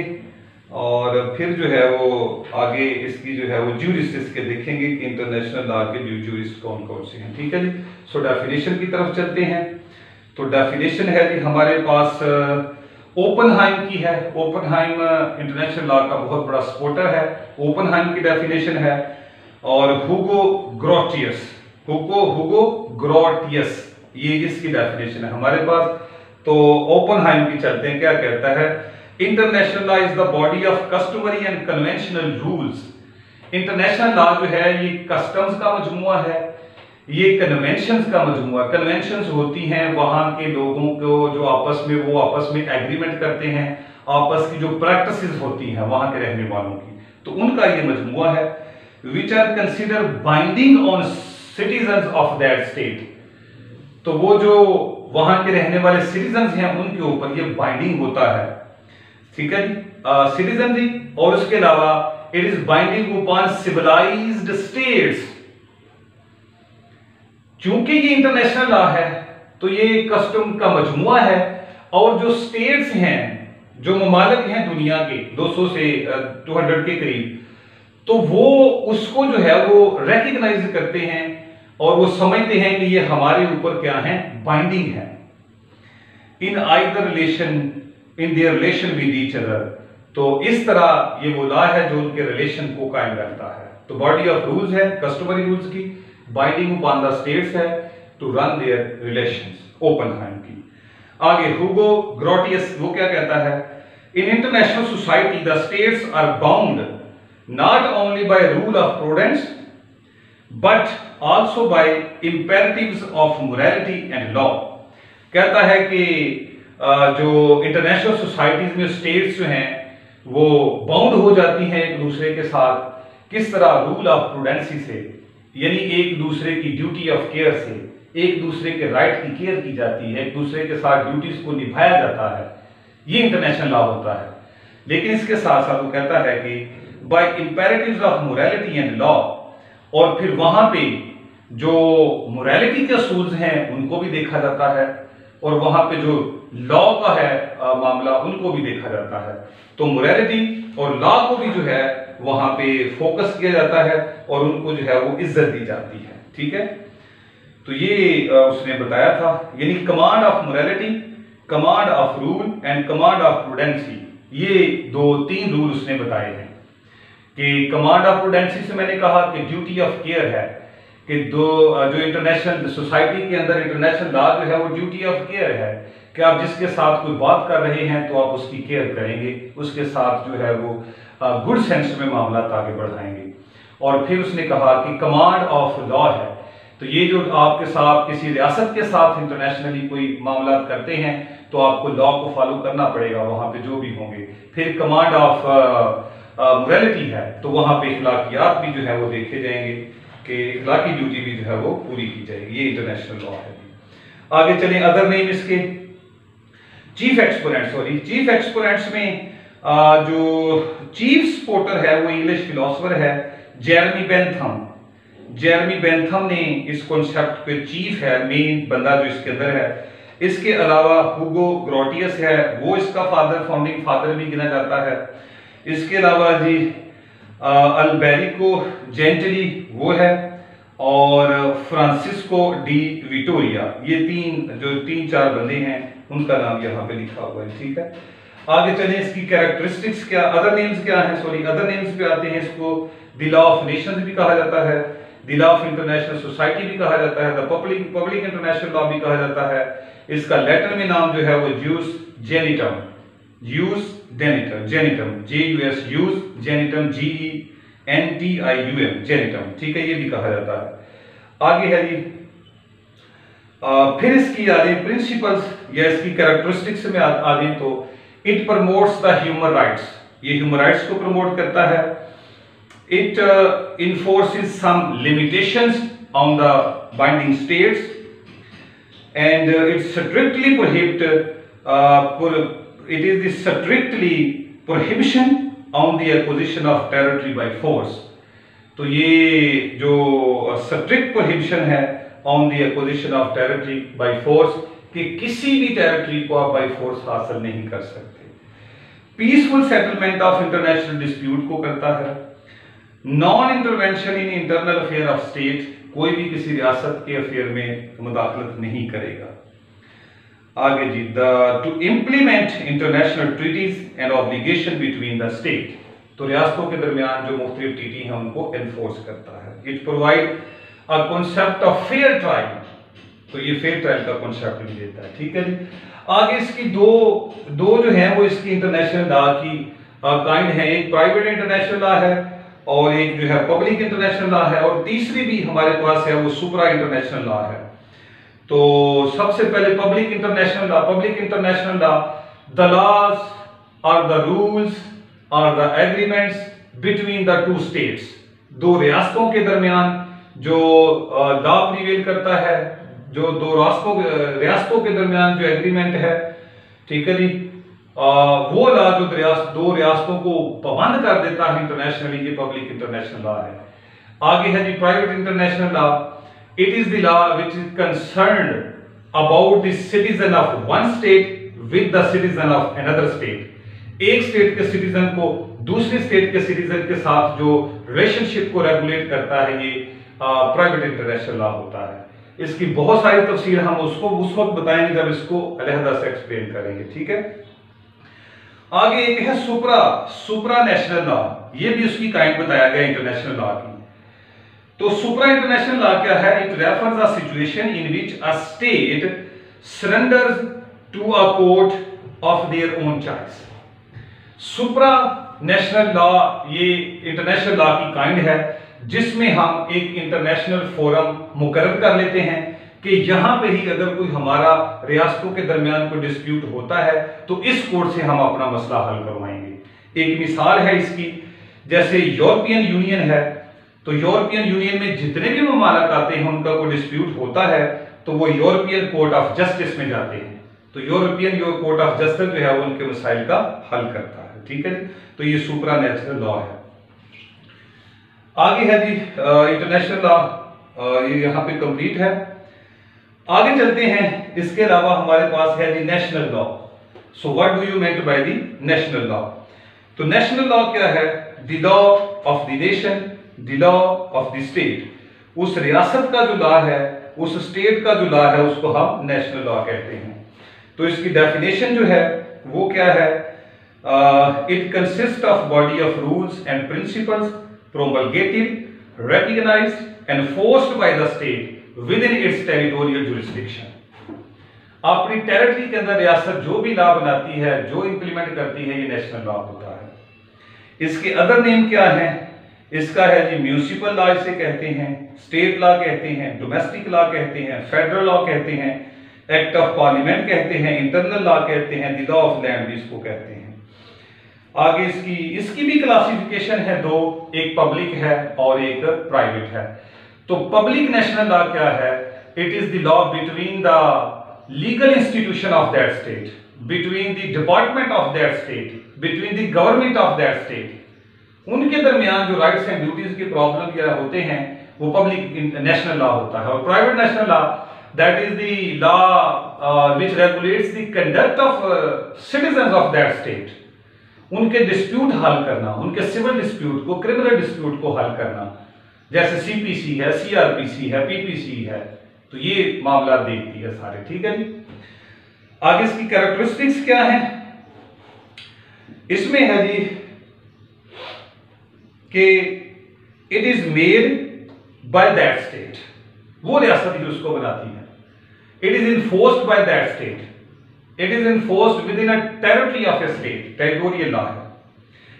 और फिर जो है वो आगे इसकी जो है वो ज्यूरिस्ट इसके देखेंगे कि इंटरनेशनल लॉ के ज्यूरिस्ट कौन कौन से हैं। ठीक है जी, सो डेफिनेशन की तरफ चलते हैं। तो डेफिनेशन है जी हमारे पास ओपनहाइम की है। ओपनहाइम इंटरनेशनल लॉ का बहुत बड़ा सपोर्टर है, ओपनहाइम की डेफिनेशन है। और हुगो ग्रोटियस ये इसकी डेफिनेशन है हमारे पास। तो ओपनहाइम की चलते हैं, क्या कहता है? International law is the body of customary and conventional rules. International law जो है ये कस्टम्स का मजमुआ है, ये कन्वेंशंस का मजमुआ। कन्वेंशंस होती हैं वहां के लोगों को जो आपस में एग्रीमेंट करते हैं, आपस की जो प्रैक्टिसेस होती हैं वहां के रहने वालों की, तो उनका ये मजमुआ है। Which are consider binding on citizens of that state. तो वो जो वहां के रहने वाले सिटीजंस हैं उनके ऊपर ये बाइंडिंग होता है। ठीक है जी, सिटीजन जी। और उसके अलावा it is binding upon civilised states. क्योंकि ये इंटरनेशनल लॉ है तो ये कस्टम का मजमुआ है, और जो स्टेट्स हैं, जो ममालिक हैं दुनिया के 200 से 200 के करीब, तो वो उसको जो है वो रेकग्नाइज करते हैं और वो समझते हैं कि ये हमारे ऊपर क्या है, बाइंडिंग है in their relation with each other. तो इस तरह ये वो लॉ है जो उनके रिलेशन को कायम रखता है। तो बॉडी ऑफ रूल्स है कस्टमरी रूल्स की, बाइंडिंग अपॉन द स्टेट्स है to run their relations, Oppenheim की। आगे हुगो ग्रोटियस वो क्या कहता है? In international society the states are bound not only by rule of prudence but also by imperatives of morality and law। कहता है कि जो इंटरनेशनल सोसाइटीज में स्टेट्स जो हैं वो बाउंड हो जाती हैं एक दूसरे के साथ, किस तरह? रूल ऑफ प्रूडेंसी से, यानी एक दूसरे की ड्यूटी ऑफ केयर से, एक दूसरे के राइट की केयर की जाती है, एक दूसरे के साथ ड्यूटीज को निभाया जाता है, ये इंटरनेशनल लॉ होता है। लेकिन इसके साथ साथ वो कहता है कि by imperatives of morality and law, और फिर वहां पे जो मोरालिटी के असूल्स हैं उनको भी देखा जाता है, और वहां पे जो लॉ का है मामला उनको भी देखा जाता है। तो मोरालिटी और लॉ को भी जो है वहां पे फोकस किया जाता है और उनको जो है वो इज्जत दी जाती है। ठीक है, तो ये उसने बताया था, यानी command of morality, command of rule and command of prudency, ये 2-3 रूल उसने बताए हैं। कि कमांड ऑफ प्रूडेंसी से मैंने कहा कि ड्यूटी ऑफ केयर है, कि जो इंटरनेशनल सोसाइटी के अंदर इंटरनेशनल लॉ जो है वो ड्यूटी ऑफ केयर है कि आप जिसके साथ कोई बात कर रहे हैं तो आप उसकी केयर करेंगे, उसके साथ जो है वो गुड सेंस में मामला आगे बढ़ाएंगे। और फिर उसने कहा कि कमांड ऑफ लॉ है, तो ये जो आपके साथ किसी रियासत के साथ इंटरनेशनली कोई मामला करते हैं तो आपको लॉ को फॉलो करना पड़ेगा वहां पे जो भी होंगे। फिर कमांड ऑफ मोरालिटी है, तो वहां पे इखलाकियात भी जो है वो देखे जाएंगे कि इखलाकी ड्यूटी भी जो है वो पूरी की जाएगी, ये इंटरनेशनल लॉ है। आगे चलें, अदर नेम इसके चीफ एक्सपोनेंट्स में जो चीफ सपोर्टर है वो इंग्लिश फिलोसोफर है जेरेमी बेंथम ने इस कॉन्सेप्ट पे चीफ है, मेन बंदा जो इसके अंदर है। इसके अलावा हुगो ग्रोटियस है, वो इसका फाउंडिंग फादर भी गिना जाता है। इसके अलावा जी अल्बेरिको जेंटली वो है, और फ्रांसिस्को डी विटोरिया, ये 3-4 बंदे हैं, उनका नाम यहाँ पे लिखा हुआ है। ठीक है, आगे चलें, इसकी कैरेक्टरिस्टिक्स क्या, अदर नेम्स क्या हैं? अदर नेम्स पे आते हैं। इसको द लॉ ऑफ नेशंस भी कहा जाता है, the law of international society भी कहा जाता है, द पब्लिक इंटरनेशनल लॉ भी कहा जाता है। इसका लैटिन में नाम जो है वो ज्यूस जेनिटम, जेनिटम, ठीक है, ये भी कहा जाता है। आगे है जी, फिर इसकी आदि प्रिंसिपल्स या इसकी कैरेक्टरिस्टिक्स में आदि तो it promotes the human rights, ये ह्यूमन राइट्स को प्रमोट करता है। It enforces some limitations on the binding states and it strictly prohibit it is the strictly prohibition on the acquisition of territory by force। तो ये जो स्ट्रिक्ट प्रोहिबिशन है on the acquisition of territory by force, कि किसी भी टेरिटरी को आप बाय फोर्स हासिल नहीं कर सकते। Peaceful settlement of international dispute को करता है। Non intervention in internal affair of state, कोई भी किसी रियासत के अफेयर में मुदाखलत नहीं करेगा। आगे जी, to implement international treaties and obligation between the state, तो रियासतों के दरमियान जो मुख्तलिफ ट्रीटी हैं उनको एनफोर्स करता है। It provide a concept of fair trial, तो ये फेयर ट्रायल का कॉन्सेप्ट भी देता है। ठीक है जी। आगे इसकी दो जो है वो इसकी इंटरनेशनल लॉ की काइंड है, एक प्राइवेट इंटरनेशनल लॉ है और एक जो है पब्लिक इंटरनेशनल लॉ है, और तीसरी भी हमारे पास है वो सुपरा इंटरनेशनल लॉ है। तो सबसे पहले public international law. Public international law, the laws और द रूल्स और the agreements between the two states, दो रियासतों के दरमियान जो लॉ प्रिवेल करता है, जो दो रियासतों के दरमियान जो एग्रीमेंट है, ठीक है जी, वो लॉ जो दो रियासतों को पाबंद कर देता है इंटरनेशनली, ये पब्लिक इंटरनेशनल लॉ है। आगे है जी private international law. It is the law which is concerned about the citizen of one state with the citizen of another state, एक स्टेट के सिटीजन को दूसरी स्टेट के सिटीजन के साथ जो रिलेशनशिप को रेगुलेट करता है, ये प्राइवेट इंटरनेशनल लॉ होता है। इसकी बहुत सारी तफसील हम उसको उस वक्त बताएंगे जब इसको अलहदा से एक्सप्लेन करेंगे। ठीक है। आगे एक है सुपरा नेशनल लॉ, ये भी उसकी काइंड बताया गया इंटरनेशनल लॉ की। तो सुपरा इंटरनेशनल लॉ क्या है? It refers a situation in which a state surrenders to a court of their own choice. Supranational law ये इंटरनेशनल लॉ की काइंड है जिसमें हम एक इंटरनेशनल फोरम मुकर्रर कर लेते हैं कि यहां पे ही अगर कोई हमारा रियासतों के दरमियान कोई डिस्प्यूट होता है तो इस कोर्ट से हम अपना मसला हल करवाएंगे। एक मिसाल है इसकी, जैसे यूरोपियन यूनियन है, तो यूरोपियन यूनियन में जितने भी ममालिक आते हैं उनका कोई डिस्प्यूट होता है तो वो यूरोपियन कोर्ट ऑफ जस्टिस में जाते हैं, तो यूरोपियन कोर्ट ऑफ जस्टिस जो है वो उनके मसाइल का हल करता है। ठीक है, तो ये सुपरा नेशनल लॉ है। आगे है जी इंटरनेशनल लॉ, ये यहाँ पे कंप्लीट है। आगे चलते हैं, इसके अलावा हमारे पास है जी national law. So what do you meant by the national law? तो नेशनल लॉ क्या है? The law of the nation, the law of the state. उस रियासत का जो लॉ है, उस स्टेट का जो लॉ है, उसको हम नेशनल लॉ कहते हैं। तो इसकी डेफिनेशन जो है वो क्या है? It consist of body of rules and principles promulgated, recognized, enforced by the state within its territorial jurisdiction। अपनी टेरिटरी के अंदर रियासत जो भी लॉ बनाती है, जो इंप्लीमेंट करती है, ये नेशनल लॉ होता है। इसके अदर नेम क्या है? इसका है जी म्यूनिसिपल लॉ इसे कहते हैं, स्टेट लॉ कहते हैं, डोमेस्टिक लॉ कहते हैं, फेडरल लॉ कहते हैं, एक्ट ऑफ पार्लियामेंट कहते हैं, इंटरनल लॉ कहते हैं, द लॉ ऑफ लैंड भी इसको कहते हैं। आगे इसकी भी क्लासिफिकेशन है दो, एक पब्लिक है और एक प्राइवेट है। तो पब्लिक नेशनल लॉ क्या है? It is the law between the legal institution of that state, between the department of that state, between the government of that state. उनके दरमियान जो राइट्स एंड ड्यूटीज के प्रॉब्लम या होते हैं वो पब्लिक नेशनल लॉ होता है। और private national law that is the law which regulates the conduct of citizens of that state. उनके डिस्प्यूट हल करना, उनके सिविल डिस्प्यूट को, क्रिमिनल डिस्प्यूट को हल करना, जैसे सीपीसी है, सीआरपीसी है, पीपीसी है, तो ये मामला देखती है सारे। ठीक है जी। आगे इसकी कैरेक्टरिस्टिक्स क्या है? इसमें है जी कि it is made by that state, वो रियासत ही उसको बनाती है। It is enforced by that state, it is enforced within a territory of a state, territorial law है।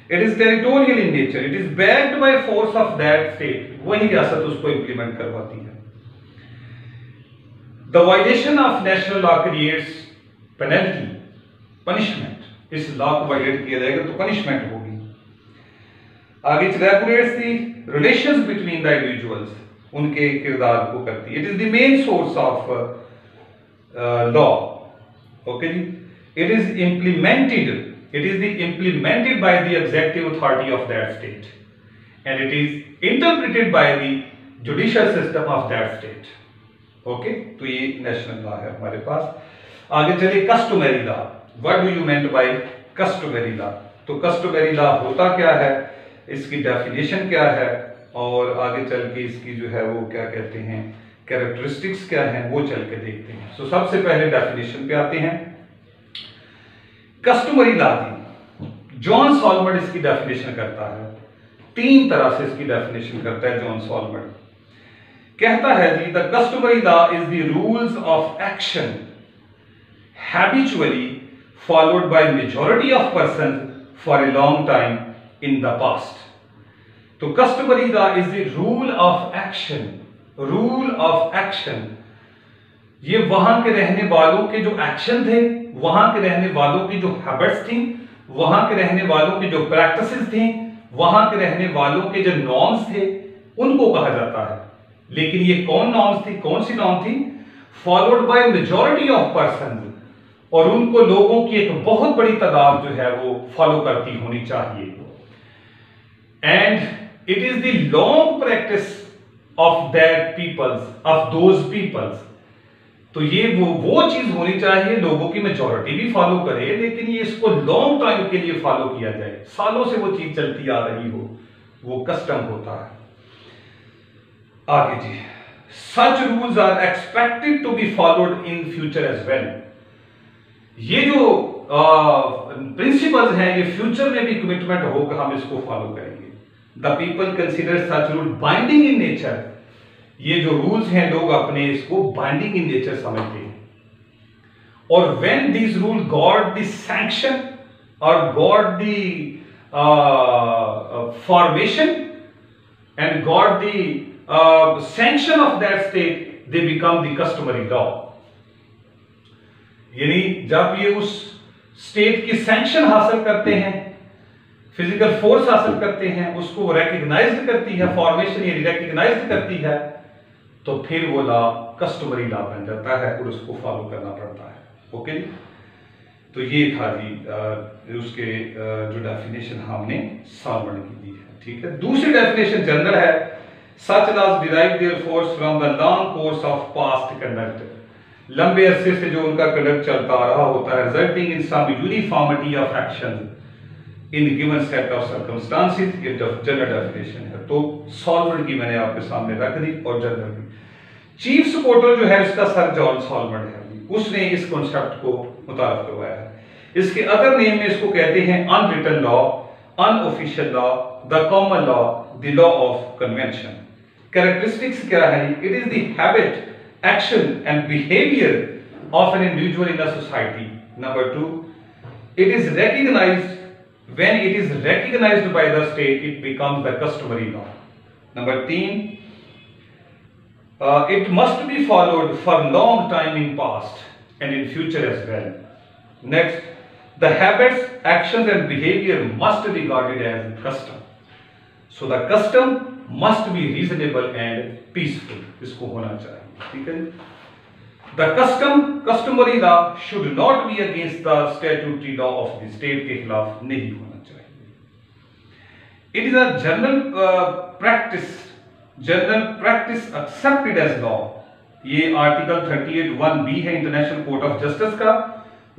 it is territorial in nature, it is backed by force of that state, वही रियासत उसको इंप्लीमेंट करवाती है। the violation of national law creates penalty, punishment, इस लॉ को वायलेट किया जाएगा तो पनिशमेंट होगी। आगे regulates the relations between the individuals, उनके किरदार को करती है। it is the main source of law। Okay जी। It is implemented by the executive authority of that state, and it is interpreted by the judicial system of that state. Okay, तो ये नेशनल लॉ है हमारे पास। आगे चलिए customary law. What do you meant bye customary law? तो कस्टमरी लॉ होता क्या है, इसकी डेफिनेशन क्या है, और आगे चल के इसकी जो है वो क्या कहते हैं, कैरेक्टरिस्टिक्स क्या हैं, वो चल के देखते हैं। सो सबसे पहले डेफिनेशन पे आते हैं। कस्टमरी लॉ की जॉन सॉलमंड इसकी डेफिनेशन करता है, 3 तरह से इसकी डेफिनेशन करता है जॉन सॉलमंड। कहता है जी, the customary law is the rules of action habitually followed by majority of person for a long time in the past. तो customary law is the rule of action, rule of action, ये वहां के रहने वालों के जो एक्शन थे, वहां के रहने वालों की जो हैबिट्स थी, वहां के रहने वालों की जो प्रैक्टिसेस थी, वहां के रहने वालों के जो नॉर्म्स थे, उनको कहा जाता है। लेकिन ये कौन नॉर्म्स थी, कौन सी नॉर्म थी? Followed by majority of person, और उनको लोगों की एक बहुत बड़ी तादाद जो है वो फॉलो करती होनी चाहिए। And it is the long practice of that peoples, of those peoples. तो ये वो चीज होनी चाहिए, लोगों की मेजॉरिटी भी फॉलो करे, लेकिन ये इसको लॉन्ग टाइम के लिए फॉलो किया जाए, सालों से वो चीज चलती आ रही हो, वो कस्टम होता है। आगे जी, such rules are expected to be followed in future as well. ये जो प्रिंसिपल्स हैं, ये फ्यूचर में भी कमिटमेंट होगा, हम इसको फॉलो करेंगे। The people consider such rule binding in nature. ये जो रूल्स हैं, लोग अपने इसको बाइंडिंग इन नेचर समझते हैं। और when this rule got the sanction और got the formation and got the sanction of that state, they become the customary law। यानी जब ये उस स्टेट की सैंक्शन हासिल करते हैं, फिजिकल फोर्स हासिल करते हैं, उसको वो रिकॉग्नाइज्ड करती है, फॉर्मेशन ये रिकॉग्नाइज्ड करती है, तो फिर वो लॉ कस्टमरी लॉ बन जाता है और उसको फॉलो करना पड़ता है। ओके, तो ये था जी उसके जो डेफिनेशन हमने सॉलमंड की दी है। ठीक है, दूसरी डेफिनेशन जनरल है। Such laws derive their force from the long course of past conduct। लंबे अरसे से जो उनका कंडक्ट चलता आ रहा होता है, resulting in some uniformity of action in given set of circumstances। ये जनरल डेफिनेशन है। तो सॉलमंड की मैंने आपके सामने रख दी, और जनरल की चीफ सपोर्टर जो है इसका सर जॉन सॉलमंड है, उसने इस कॉन्सेप्ट को मुतारफ करवाया है। इसके अदर नेम में इसको कहते हैं unwritten law, unofficial law, the common law, the law of convention. Characteristics क्या है? It is the habit, action and behavior of an individual in a society. Number 2, it is recognized, when it is recognized by the state, it becomes the customary law. Number 3, it must be followed for long time in past and in future as well. Next, the habits, actions and behavior must be regarded as custom. So the custom must be reasonable and peaceful, इसको होना चाहिए। ठीक है, the customary law should not be against the statutory law of the state, के खिलाफ नहीं होना चाहिए। It is a general practice accepted as law। ये आर्टिकल 38(1)(b) है इंटरनेशनल कोर्ट ऑफ जस्टिस का।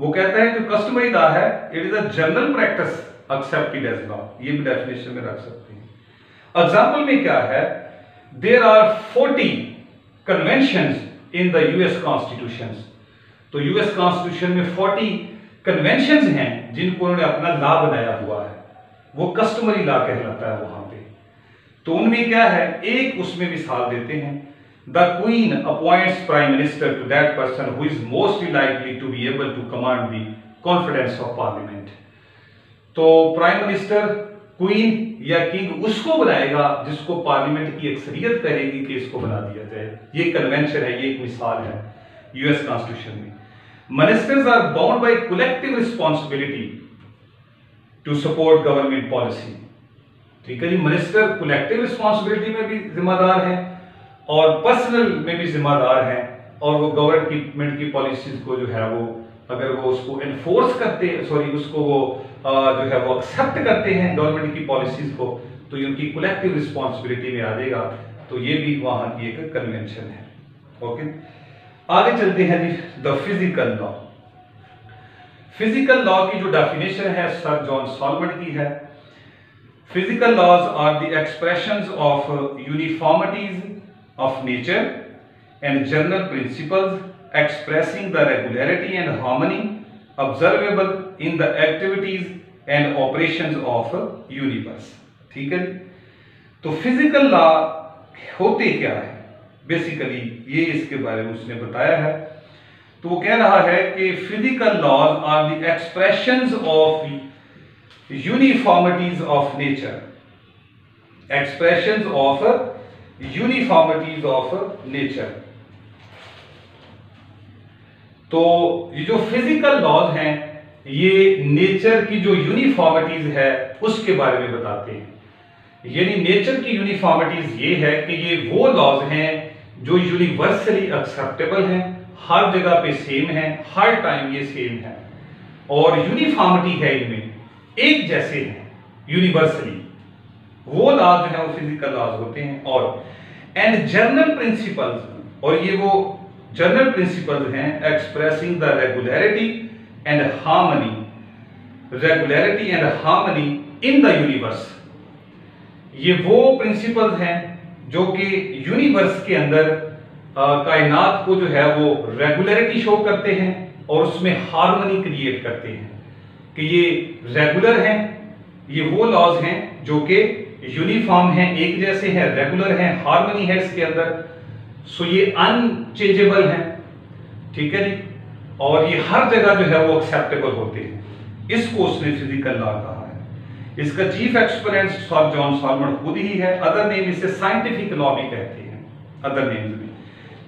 वो कहता है जो कस्टमरी लॉ है, it is a general practice accepted as law. ये भी डेफिनेशन में रख सकते हैं। एग्जाम्पल में क्या है? There are 40 conventions in the US constitution. तो यूएस कॉन्स्टिट्यूशन में 40 कन्वेंशंस हैं जिनको उन्होंने अपना लॉ बनाया हुआ है, वो कस्टमरी लॉ कहलाता है वहां पे। तो उनमें क्या है, एक उसमें मिसाल देते हैं, the queen appoints prime minister to that person who is mostly likely to be able to command the confidence of parliament. तो प्राइम मिनिस्टर क्वीन या किंग उसको बनाएगा जिसको पार्लियामेंट की अक्सरियत कहेगी कि इसको बना दिया जाए। ये कन्वेंशन है, ये एक मिसाल है यूएस कॉन्स्टिट्यूशन में। Ministers are bound by collective responsibility to support government policy. ठीक है जी, मिनिस्टर कलेक्टिव रिस्पांसिबिलिटी में भी जिम्मेदार हैं और पर्सनल में भी जिम्मेदार हैं, और वो गवर्नमेंट की पॉलिसीज को जो है वो अगर वो उसको एनफोर्स करते, उसको वो जो है वो एक्सेप्ट करते हैं गवर्नमेंट की पॉलिसीज को, तो ये उनकी कलेक्टिव रिस्पॉन्सिबिलिटी में आ जाएगा। तो ये भी वहां की एक कन्वेंशन है। ओके, आगे चलते हैं जी, the physical law. Physical law की जो डेफिनेशन है सर जॉन सॉलमन की है। Physical laws are the expressions of uniformities of nature and general principles expressing the regularity and harmony observable in the activities and operations of universe। ठीक है, तो फिजिकल लॉ होते क्या है बेसिकली, ये इसके बारे में उसने बताया है। तो वो कह रहा है कि physical laws are the expressions of uniformities of nature, expressions of uniformities of nature. तो ये जो फिजिकल लॉज हैं ये नेचर की जो यूनिफॉर्मिटीज है उसके बारे में बताते हैं। यानी नेचर की यूनिफॉर्मिटीज ये है कि ये वो लॉज हैं जो यूनिवर्सली एक्सेप्टेबल हैं, हर जगह पे सेम है, हर टाइम ये सेम है और यूनिफॉर्मिटी है, इनमें एक जैसे हैं यूनिवर्सली। वो लॉज जो है वो फिजिकल लॉज होते हैं। और एंड जनरल प्रिंसिपल्स, और ये वो जनरल प्रिंसिपल्स हैं expressing the regularity and harmony, regularity and harmony in the universe. ये वो प्रिंसिपल्स हैं जो कि यूनिवर्स के अंदर कायनात को जो है वो रेगुलरिटी शो करते हैं और उसमें हार्मनी क्रिएट करते हैं कि ये रेगुलर हैं। ये वो लॉज हैं जो कि यूनिफॉर्म हैं, एक जैसे हैं, रेगुलर हैं, हार्मनी है इसके अंदर। सो ये अनचेंजेबल हैं, ठीक है जी, और ये हर जगह जो है वो एक्सेप्टेबल होते हैं। इसको उसने फिजिकल लॉ कहा है। इसका chief exponent sir John Solomon खुद ही है। अदर नेम इसे साइंटिफिक लॉ भी कहते हैं, अदर नेम्स भी।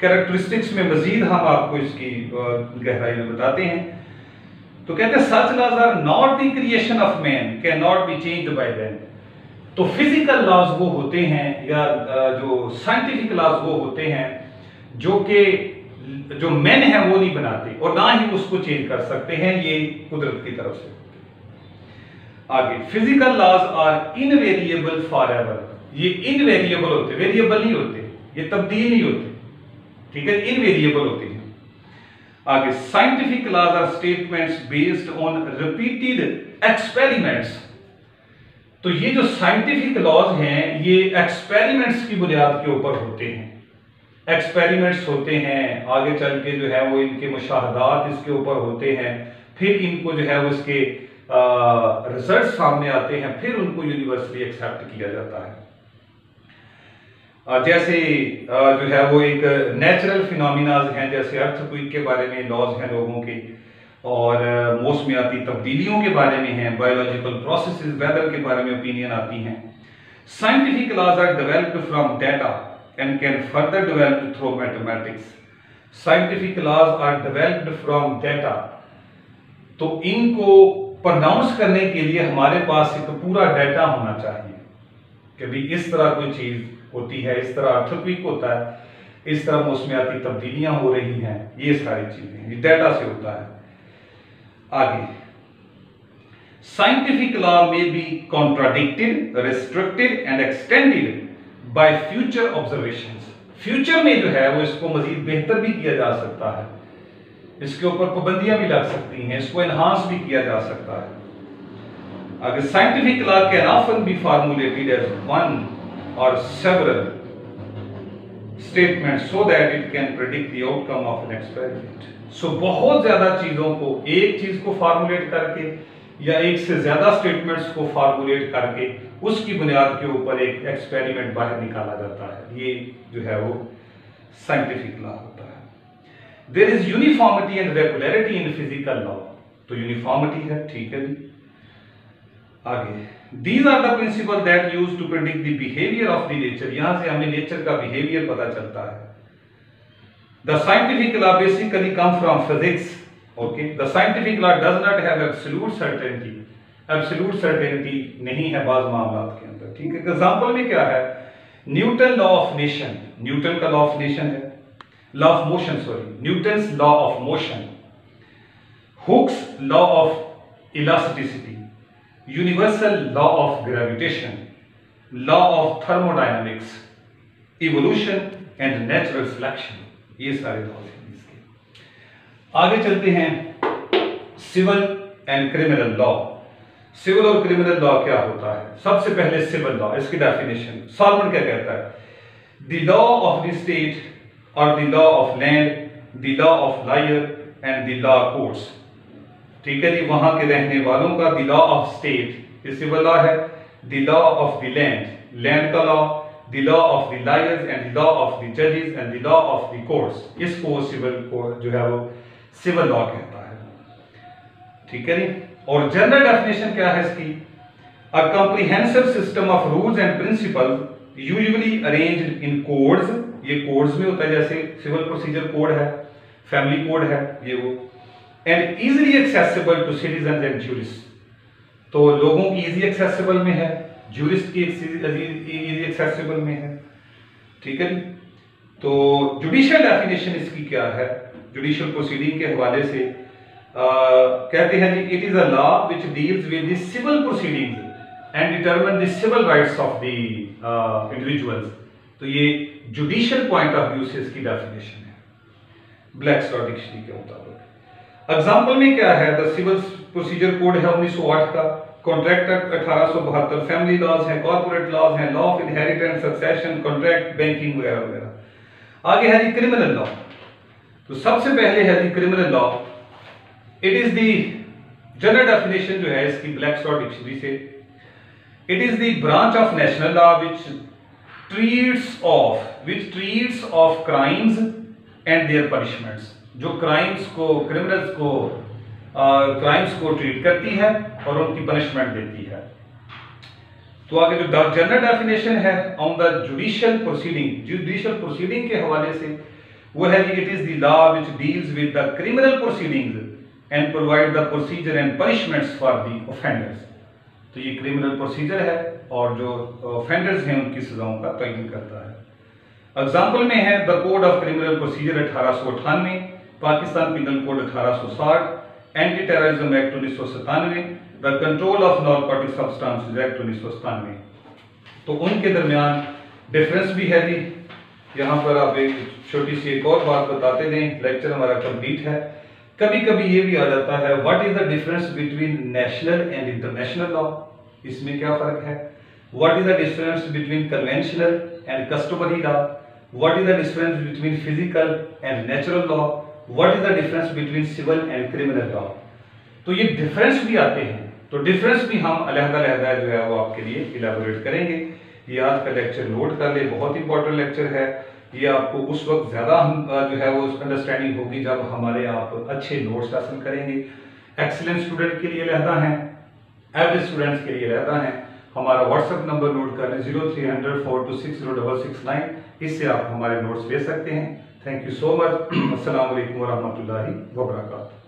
कैरेक्टरिस्टिक्स में मजीद हम आपको इसकी गहराई में बताते हैं। तो कहते हैं such laws are not the creation of man, can not be changed by them. तो फिजिकल लॉज वो होते हैं या जो साइंटिफिक लॉज वो होते हैं जो कि जो मैन है वो नहीं बनाते और ना ही उसको चेंज कर सकते हैं, ये कुदरत की तरफ से। आगे, physical laws are invariable forever. ये इनवेरिएबल होते, वेरिएबल नहीं होते, ये तब्दील नहीं होते, ठीक है, इनवेरिएबल होते हैं। आगे, scientific laws are statements based on repeated experiments. तो ये जो साइंटिफिक लॉज हैं ये एक्सपेरिमेंट्स की बुनियाद के ऊपर होते हैं। एक्सपेरिमेंट्स होते हैं, आगे चल के जो है वो इनके मुशाहदात इसके ऊपर होते हैं, फिर इनको जो है वो इसके रिजल्ट सामने आते हैं, फिर उनको यूनिवर्सली एक्सेप्ट किया जाता है। जैसे जो है वो एक नेचुरल फिनोमिनाज हैं, जैसे अर्थक्वेक के बारे में लॉज हैं लोगों के, और मौसमियाती तब्दीलियों के बारे में हैं, बायोलॉजिकल प्रोसेसेस, वेदर के बारे में ओपिनियन आती हैं। Scientific laws are developed from data and can further developed through mathematics. Scientific laws are developed from data, तो इनको प्रोनाउंस करने के लिए हमारे पास एक पूरा डेटा होना चाहिए कि भाई इस तरह कोई चीज होती है, इस तरह अर्थक्वेक होता है, इस तरह मौसमियाती तब्दीलियां हो रही हैं, ये सारी चीजें ये डेटा से होता है। आगे, scientific law may be contradicted, restricted and extended by future observations. Future में जो है वो इसको मजीद बेहतर भी किया जा सकता है, इसके ऊपर पाबंदियां भी लग सकती हैं, इसको एनहांस भी किया जा सकता है। आगे, scientific law can often be formulated as one और several statement so that it can predict the outcome of an experiment. So बहुत ज्यादा चीजों को, एक चीज को फॉर्मुलेट करके या एक से ज्यादा स्टेटमेंट्स को फॉर्मुलेट करके उसकी बुनियाद के ऊपर एक एक्सपेरिमेंट बाहर निकाला जाता है, ये जो है वो साइंटिफिक लॉ होता है। There is uniformity and regularity in physical law, तो यूनिफॉर्मिटी है, ठीक है जी। आगे, these are the principles that used to predict the behavior of the nature। यहां से हमें नेचर का बिहेवियर पता चलता है। The scientific law basically come from physics, okay? The scientific law does not have absolute certainty, absolute certainty नहीं है बाज मामलात के अंदर, ठीक है। एग्जाम्पल में क्या है, Newton law of nation, Newton का लॉ ऑफ नेशन है, law of motion, sorry, Newton's law of motion. Hooke's law of elasticity, universal law of gravitation, law of thermodynamics, evolution and natural selection, ये सारे लॉज हैं इसके। आगे चलते हैं civil and criminal law. Civil और क्रिमिनल लॉ क्या होता है? सबसे पहले सिविल लॉ, इसकी डेफिनेशन सॉल्मन क्या कहता है? The law of the state और the law of land, the law of lawyer and the law courts. ठीक है जी, वहां के रहने वालों का द लॉ ऑफ स्टेट ये सिविल लॉ है, the law of the land, land का law, the law of the lawyers and the law of the जजेस and the law of the courts, इसको सिविल को जो है वो सिविल लॉ कहता है। ठीक है जी। और जनरल डेफिनेशन क्या है इसकी? A comprehensive system of rules and principles usually arranged in codes, ये कोड्स में होता है, जैसे सिविल प्रोसीजर कोड है, फैमिली कोड है, ये वो, and easily accessible to citizens and jurist, तो लोगों की इजी एक्सेसिबल में है, ज्यूरिस्ट की इजी एक्सेसिबल में है। ठीक है जी। तो जुडिशियल डेफिनेशन इसकी क्या है? जुडिशियल प्रोसीडिंग के हवाले से कहते हैं जी, it is a law which deals with the civil proceedings and determine the civil rights of the individuals. तो ये जुडिशियल पॉइंट ऑफ व्यू से इसकी डेफिनेशन है ब्लैकस्टॉर डिक्शनरी के मुताबिक। एग्जांपल में क्या है? द सिविल प्रोसीजर कोड है 1908 का, कॉन्ट्रैक्ट एक्ट 1872, फैमिली लॉज हैं, कॉर्पोरेट लॉज हैं, law of inheritance, succession, contract, banking वगैरह वगैरह। आगे है जी क्रिमिनल लॉ। तो सबसे पहले है जी criminal law. It is the general definition जो है इसकी ब्लैकस्टॉर डिक्शनरी से, it is the branch of national law which treats of crimes and their punishments, जो क्राइम्स को, क्रिमिनल्स को क्राइम्स को ट्रीट करती है और उनकी पनिशमेंट देती है। तो आगे जो जनरल डेफिनेशन है on the judicial proceeding, judicial proceeding के हवाले से वो है it is the law which deals with the criminal proceedings and provide the procedure and punishments for the offenders. तो ये क्रिमिनल प्रोसीजर है और जो ऑफेंडर्स हैं उनकी सजाओं का तयन करता है। एग्जाम्पल में है the code of criminal procedure 1898, Pakistan penal code 1860, anti terrorism act 1997, the control of narcotic substances act 1997। तो उनके दरमियान डिफरेंस भी है जी। यहाँ पर आप एक छोटी सी एक और बात बताते दें, लेक्चर हमारा कंप्लीट है। कभी कभी ये भी आ जाता है what is the difference between national and international law, इसमें क्या फर्क है? What is the difference between conventional and customary law, what is the difference between physical and natural law, what is the difference between civil and criminal law. तो ये डिफरेंस भी आते हैं, तो डिफरेंस भी हम अलग-अलग जो है वो आपके लिए इलैबोरेट करेंगे। ये आज का लेक्चर नोट कर ले, बहुत इंपॉर्टेंट लेक्चर है ये। आपको उस वक्त ज्यादा हम जो है वो अंडरस्टैंडिंग होगी जब हमारे आप अच्छे नोट्स हासिल करेंगे। एक्सीलेंट स्टूडेंट के लिए अलहदा है, एवरेज स्टूडेंट्स के लिए अलहदा है। हमारा व्हाट्सएप नंबर नोट कर लें 0300426069, इससे आप हमारे नोट्स ले सकते हैं। Thank you so much. अस्सलाम वालेकुम व रहमतुल्लाहि व बरकातहू।